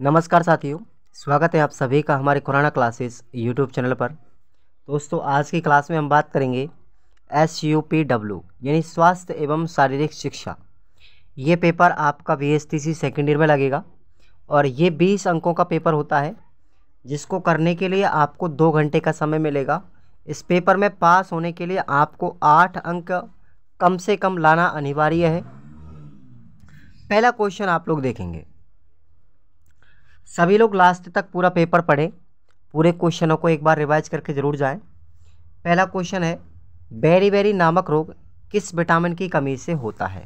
नमस्कार साथियों, स्वागत है आप सभी का हमारे खुराना क्लासेस यूट्यूब चैनल पर। दोस्तों, आज की क्लास में हम बात करेंगे SUPW यानी स्वास्थ्य एवं शारीरिक शिक्षा। ये पेपर आपका VSTC सेकेंड ईयर में लगेगा और ये 20 अंकों का पेपर होता है, जिसको करने के लिए आपको 2 घंटे का समय मिलेगा। इस पेपर में पास होने के लिए आपको 8 अंक कम से कम लाना अनिवार्य है। पहला क्वेश्चन आप लोग देखेंगे। सभी लोग लास्ट तक पूरा पेपर पढ़ें, पूरे क्वेश्चनों को एक बार रिवाइज करके ज़रूर जाएं। पहला क्वेश्चन है, बेरी नामक रोग किस विटामिन की कमी से होता है?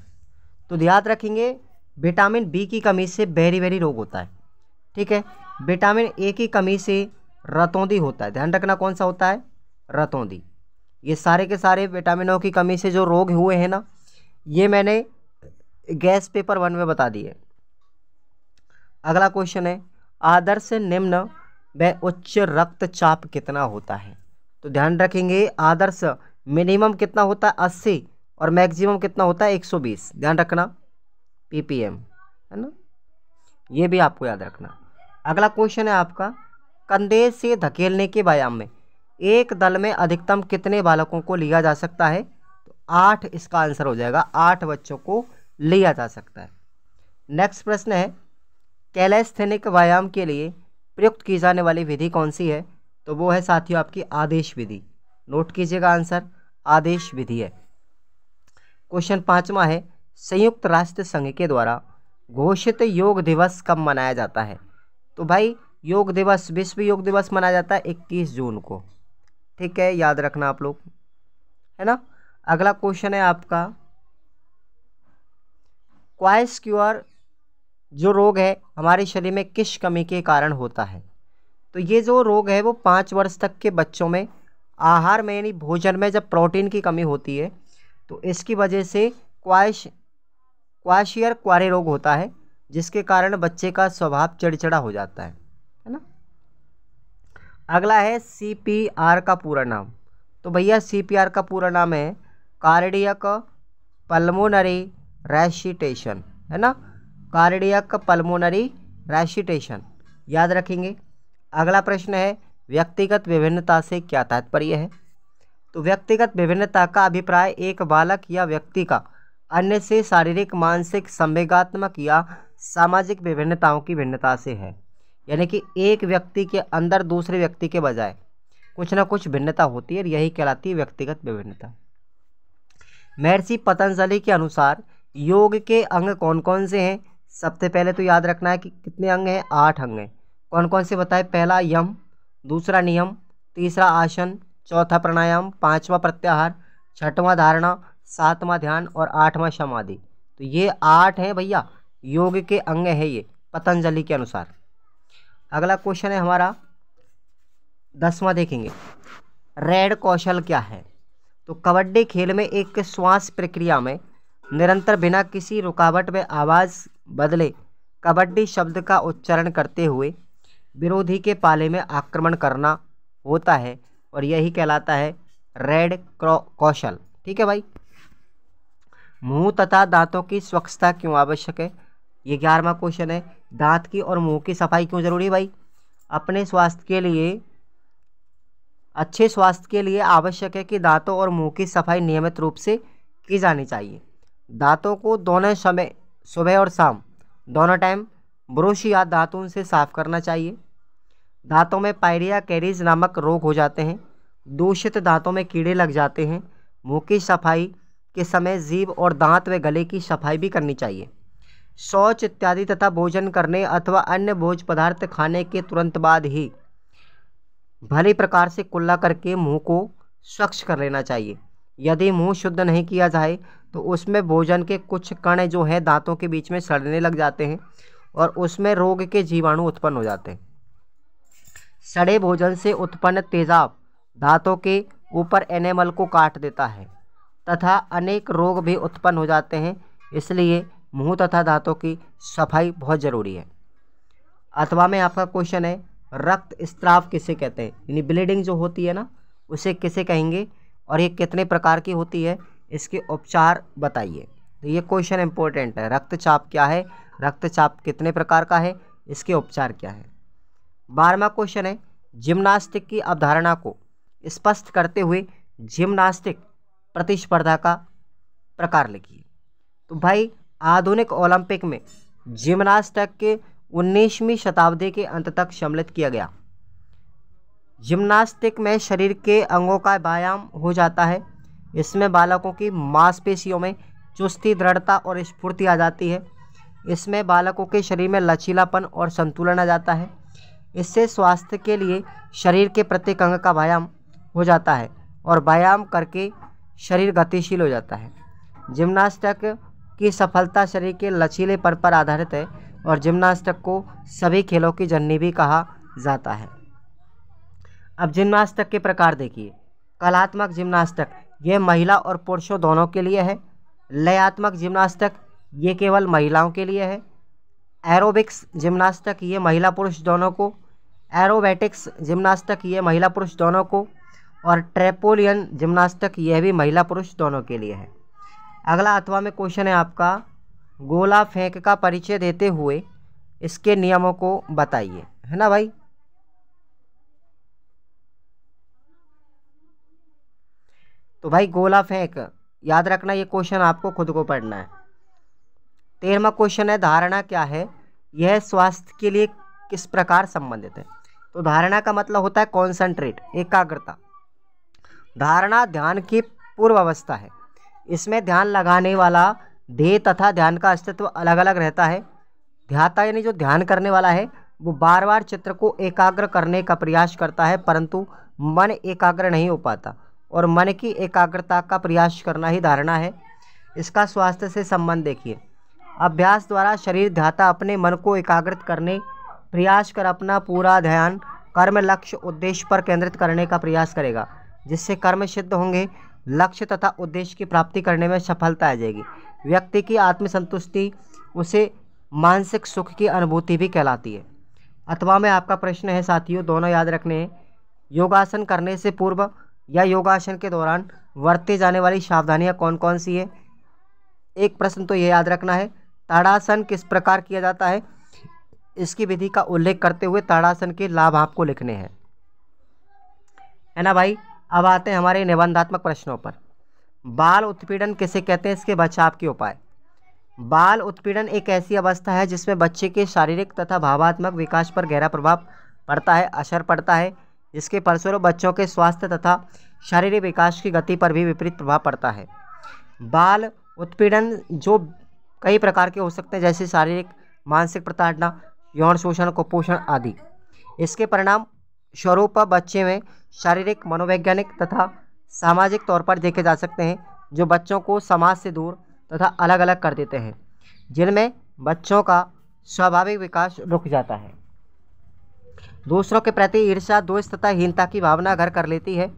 तो याद रखेंगे, विटामिन बी की कमी से बेरी रोग होता है। ठीक है। विटामिन ए की कमी से रतौंधी होता है। ध्यान रखना कौन सा होता है? रतौंधी। ये सारे के सारे विटामिनों की कमी से जो रोग हुए हैं ना, ये मैंने गैस पेपर 1 में बता दिए। अगला क्वेश्चन है, आदर्श निम्न व उच्च रक्तचाप कितना होता है? तो ध्यान रखेंगे, आदर्श मिनिमम कितना होता है 80 और मैक्सिमम कितना होता है 120। ध्यान रखना, ppm है ना, ये भी आपको याद रखना। अगला क्वेश्चन है आपका, कंधे से धकेलने के व्यायाम में एक दल में अधिकतम कितने बालकों को लिया जा सकता है? तो 8 इसका आंसर हो जाएगा। 8 बच्चों को लिया जा सकता है। नेक्स्ट प्रश्न है, कैलेस्थेनिक व्यायाम के लिए प्रयुक्त की जाने वाली विधि कौन सी है? तो वो है साथियों आपकी आदेश विधि। नोट कीजिएगा, आंसर आदेश विधि है। क्वेश्चन 5वां है, संयुक्त राष्ट्र संघ के द्वारा घोषित योग दिवस कब मनाया जाता है? तो भाई योग दिवस, विश्व योग दिवस मनाया जाता है 21 जून को। ठीक है, याद रखना आप लोग, है ना। अगला क्वेश्चन है आपका, क्वाइस्क्यूअर जो रोग है हमारे शरीर में किस कमी के कारण होता है? तो ये जो रोग है वो 5 वर्ष तक के बच्चों में आहार में यानी भोजन में जब प्रोटीन की कमी होती है तो इसकी वजह से क्वाशियर क्वारे रोग होता है, जिसके कारण बच्चे का स्वभाव चिड़चिड़ा हो जाता है ना। अगला है CPR का पूरा नाम। तो भैया CPR का पूरा नाम है कार्डियक पल्मोनरी रेसिटेशन, है ना, कार्डियक पल्मोनरी रेसिटेशन, याद रखेंगे। अगला प्रश्न है, व्यक्तिगत विभिन्नता से क्या तात्पर्य है? तो व्यक्तिगत विभिन्नता का अभिप्राय एक बालक या व्यक्ति का अन्य से शारीरिक, मानसिक, संवेगात्मक या सामाजिक विभिन्नताओं की भिन्नता से है। यानी कि एक व्यक्ति के अंदर दूसरे व्यक्ति के बजाय कुछ ना कुछ भिन्नता होती है, यही कहलाती है व्यक्तिगत विभिन्नता। महर्षि पतंजलि के अनुसार योग के अंग कौन कौन से हैं? सबसे पहले तो याद रखना है कि कितने अंग हैं? 8 अंग हैं। कौन कौन से बताए? पहला यम, दूसरा नियम, तीसरा आसन, चौथा प्राणायाम, 5वां प्रत्याहार, 6वां धारणा, 7वां ध्यान और 8वां समाधि। तो ये 8 हैं भैया, योग के अंग है ये पतंजलि के अनुसार। अगला क्वेश्चन है हमारा 10वां, देखेंगे, रेड कौशल क्या है? तो कबड्डी खेल में एक श्वास प्रक्रिया में निरंतर बिना किसी रुकावट में आवाज़ बदले कबड्डी शब्द का उच्चारण करते हुए विरोधी के पाले में आक्रमण करना होता है और यही कहलाता है रेड कौशल। ठीक है भाई। मुंह तथा दांतों की स्वच्छता क्यों आवश्यक है? ये 11वां क्वेश्चन है, दांत की और मुंह की सफाई क्यों जरूरी? भाई अपने स्वास्थ्य के लिए, अच्छे स्वास्थ्य के लिए आवश्यक है कि दांतों और मुंह की सफाई नियमित रूप से की जानी चाहिए। दांतों को दोनों समय, सुबह और शाम दोनों टाइम ब्रश या दातून से साफ करना चाहिए। दांतों में पायरिया कैरीज नामक रोग हो जाते हैं। दूषित दांतों में कीड़े लग जाते हैं। मुंह की सफाई के समय जीभ और दांत व गले की सफाई भी करनी चाहिए। शौच इत्यादि तथा भोजन करने अथवा अन्य भोज्य पदार्थ खाने के तुरंत बाद ही भली प्रकार से कुल्ला करके मुंह को स्वच्छ कर लेना चाहिए। यदि मुंह शुद्ध नहीं किया जाए तो उसमें भोजन के कुछ कण जो है दांतों के बीच में सड़ने लग जाते हैं और उसमें रोग के जीवाणु उत्पन्न हो जाते हैं। सड़े भोजन से उत्पन्न तेजाब दांतों के ऊपर एनेमल को काट देता है तथा अनेक रोग भी उत्पन्न हो जाते हैं। इसलिए मुंह तथा दांतों की सफाई बहुत ज़रूरी है। अथवा में आपका क्वेश्चन है, रक्त स्त्राव किसे कहते हैं? यानी ब्लीडिंग जो होती है ना, उसे किसे कहेंगे और ये कितने प्रकार की होती है, इसके उपचार बताइए। तो ये क्वेश्चन इंपॉर्टेंट है। रक्तचाप क्या है? रक्तचाप कितने प्रकार का है? इसके उपचार क्या है। 12वां क्वेश्चन है, जिम्नास्टिक की अवधारणा को स्पष्ट करते हुए जिम्नास्टिक प्रतिस्पर्धा का प्रकार लिखिए। तो भाई आधुनिक ओलंपिक में जिम्नास्टिक के 19वीं शताब्दी के अंत तक सम्मिलित किया गया। जिम्नास्टिक में शरीर के अंगों का व्यायाम हो जाता है। इसमें बालकों की मांसपेशियों में चुस्ती, दृढ़ता और स्फूर्ति आ जाती है। इसमें बालकों के शरीर में लचीलापन और संतुलन आ जाता है। इससे स्वास्थ्य के लिए शरीर के प्रत्येक अंग का व्यायाम हो जाता है और व्यायाम करके शरीर गतिशील हो जाता है। जिम्नास्टिक की सफलता शरीर के लचीलेपन पर आधारित है और जिम्नास्टिक को सभी खेलों की जननी भी कहा जाता है। अब जिम्नास्टिक के प्रकार देखिए। कलात्मक जिम्नास्टिक ये महिला और पुरुषों दोनों के लिए है। लयात्मक जिम्नास्टिक ये केवल महिलाओं के लिए है। एरोबिक्स जिम्नास्टिक ये महिला पुरुष दोनों को। एरोबैटिक्स जिम्नास्टिक ये महिला पुरुष दोनों को। और ट्रेपोलियन जिम्नास्टिक यह भी महिला पुरुष दोनों के लिए है। अगला 8वां में क्वेश्चन है आपका, गोला फेंक का परिचय देते हुए इसके नियमों को बताइए, है ना भाई। तो भाई गोला फेंक याद रखना, ये क्वेश्चन आपको खुद को पढ़ना है। 13वां क्वेश्चन है, धारणा क्या है, यह स्वास्थ्य के लिए किस प्रकार संबंधित है। तो धारणा का मतलब होता है कॉन्सेंट्रेट, एकाग्रता। धारणा ध्यान की पूर्व अवस्था है। इसमें ध्यान लगाने वाला ध्येय तथा ध्यान का अस्तित्व अलग अलग रहता है। ध्याता यानी जो ध्यान करने वाला है वो बार बार चित्र को एकाग्र करने का प्रयास करता है, परंतु मन एकाग्र नहीं हो पाता और मन की एकाग्रता का प्रयास करना ही धारणा है। इसका स्वास्थ्य से संबंध देखिए। अभ्यास द्वारा शरीर ध्याता अपने मन को एकाग्रित करने प्रयास कर अपना पूरा ध्यान कर्म, लक्ष्य, उद्देश्य पर केंद्रित करने का प्रयास करेगा, जिससे कर्म सिद्ध होंगे, लक्ष्य तथा उद्देश्य की प्राप्ति करने में सफलता आ जाएगी। व्यक्ति की आत्मसंतुष्टि उसे मानसिक सुख की अनुभूति भी कहलाती है। 8वां में आपका प्रश्न है साथियों, दोनों याद रखने हैं। योगासन करने से पूर्व या योगासन के दौरान बरती जाने वाली सावधानियां कौन कौन सी है। एक प्रश्न तो ये याद रखना है, ताड़ासन किस प्रकार किया जाता है, इसकी विधि का उल्लेख करते हुए ताड़ासन के लाभ आपको लिखने हैं, है ना भाई। अब आते हैं हमारे निबंधात्मक प्रश्नों पर। बाल उत्पीड़न किसे कहते हैं, इसके बचाव के उपाय। बाल उत्पीड़न एक ऐसी अवस्था है जिसमें बच्चे के शारीरिक तथा भावात्मक विकास पर गहरा प्रभाव पड़ता है, असर पड़ता है, जिसके फलस्वरूप बच्चों के स्वास्थ्य तथा शारीरिक विकास की गति पर भी विपरीत प्रभाव पड़ता है। बाल उत्पीड़न जो कई प्रकार के हो सकते हैं, जैसे शारीरिक, मानसिक प्रताड़ना, यौन शोषण, कुपोषण आदि। इसके परिणाम स्वरूप बच्चे में शारीरिक, मनोवैज्ञानिक तथा सामाजिक तौर पर देखे जा सकते हैं, जो बच्चों को समाज से दूर तथा अलग अलग कर देते हैं, जिनमें बच्चों का स्वाभाविक विकास रुक जाता है। दूसरों के प्रति ईर्ष्या, द्वेष तथा हीनता की भावना घर कर लेती है।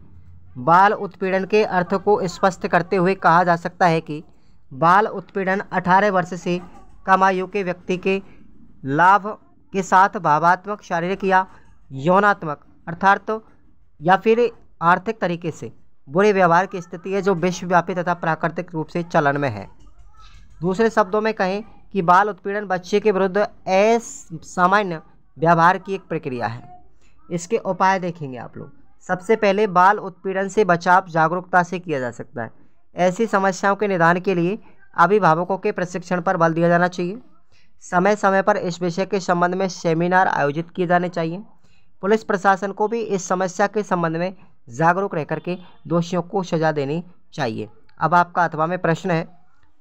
बाल उत्पीड़न के अर्थ को स्पष्ट करते हुए कहा जा सकता है कि बाल उत्पीड़न 18 वर्ष से कम आयु के व्यक्ति के लाभ के साथ भावात्मक, शारीरिक या यौनात्मक अर्थात या फिर आर्थिक तरीके से बुरे व्यवहार की स्थिति है, जो विश्वव्यापी तथा प्राकृतिक रूप से चलन में है। दूसरे शब्दों में कहें कि बाल उत्पीड़न बच्चे के विरुद्ध असामान्य व्यवहार की एक प्रक्रिया है। इसके उपाय देखेंगे आप लोग। सबसे पहले बाल उत्पीड़न से बचाव जागरूकता से किया जा सकता है। ऐसी समस्याओं के निदान के लिए अभिभावकों के प्रशिक्षण पर बल दिया जाना चाहिए। समय समय पर इस विषय के संबंध में सेमिनार आयोजित किए जाने चाहिए। पुलिस प्रशासन को भी इस समस्या के संबंध में जागरूक रह करके दोषियों को सजा देनी चाहिए। अब आपका 8वां में प्रश्न है,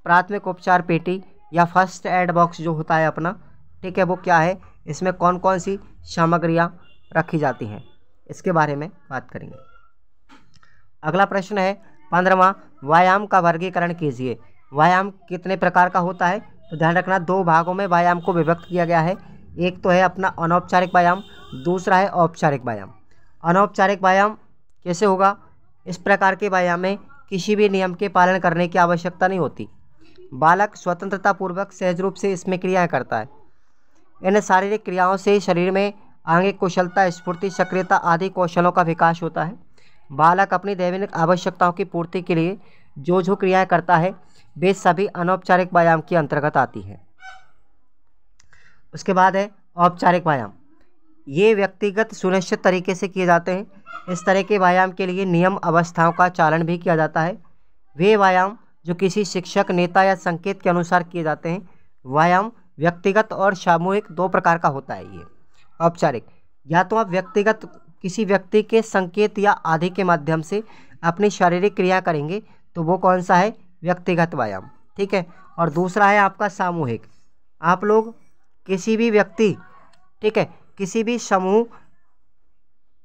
प्राथमिक उपचार पेटी या फर्स्ट एड बॉक्स जो होता है अपना, ठीक है, वो क्या है, इसमें कौन कौन सी सामग्रियाँ रखी जाती हैं, इसके बारे में बात करेंगे। अगला प्रश्न है 15वां, व्यायाम का वर्गीकरण कीजिए। व्यायाम कितने प्रकार का होता है, तो ध्यान रखना 2 भागों में व्यायाम को विभक्त किया गया है। एक तो है अपना अनौपचारिक व्यायाम, दूसरा है औपचारिक व्यायाम। अनौपचारिक व्यायाम कैसे होगा, इस प्रकार के व्यायाम में किसी भी नियम के पालन करने की आवश्यकता नहीं होती। बालक स्वतंत्रता पूर्वक सहज रूप से इसमें क्रियाएं करता है। इन शारीरिक क्रियाओं से शरीर में आंगिक कुशलता, स्फूर्ति, सक्रियता आदि कौशलों का विकास होता है। बालक अपनी दैनिक आवश्यकताओं की पूर्ति के लिए जो क्रियाएं करता है वे सभी अनौपचारिक व्यायाम के अंतर्गत आती हैं। उसके बाद है औपचारिक व्यायाम, ये व्यक्तिगत सुनिश्चित तरीके से किए जाते हैं। इस तरह के व्यायाम के लिए नियम अवस्थाओं का चालन भी किया जाता है। वे व्यायाम जो किसी शिक्षक, नेता या संकेत के अनुसार किए जाते हैं। व्यायाम व्यक्तिगत और सामूहिक दो प्रकार का होता है। ये औपचारिक, या तो आप व्यक्तिगत किसी व्यक्ति के संकेत या आदि के माध्यम से अपनी शारीरिक क्रिया करेंगे, तो वो कौन सा है, व्यक्तिगत व्यायाम, ठीक है। और दूसरा है आपका सामूहिक, आप लोग किसी भी व्यक्ति, ठीक है, किसी भी समूह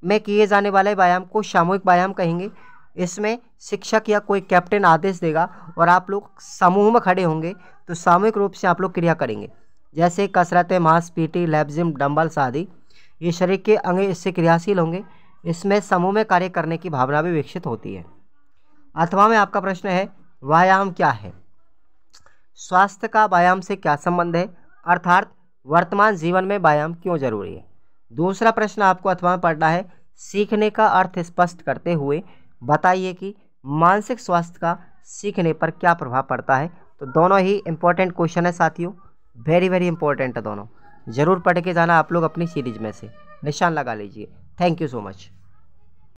में किए जाने वाले व्यायाम को सामूहिक व्यायाम कहेंगे। इसमें शिक्षक या कोई कैप्टन आदेश देगा और आप लोग समूह में खड़े होंगे, तो सामूहिक रूप से आप लोग क्रिया करेंगे। जैसे कसरतें, मांसपेशी, लैप जिम, डंबल्स आदि, ये शरीर के अंग इससे क्रियाशील होंगे। इसमें समूह में कार्य करने की भावना भी विकसित होती है। 8वां में आपका प्रश्न है, व्यायाम क्या है? स्वास्थ्य का व्यायाम से क्या संबंध है, अर्थात वर्तमान जीवन में व्यायाम क्यों जरूरी है? दूसरा प्रश्न आपको 8वां में पढ़ना है, सीखने का अर्थ स्पष्ट करते हुए बताइए कि मानसिक स्वास्थ्य का सीखने पर क्या प्रभाव पड़ता है। तो दोनों ही इंपॉर्टेंट क्वेश्चन है साथियों, वेरी वेरी इंपॉर्टेंट है दोनों। ज़रूर पढ़ के जाना आप लोग अपनी सीरीज में से, निशान लगा लीजिए। Thank you so much.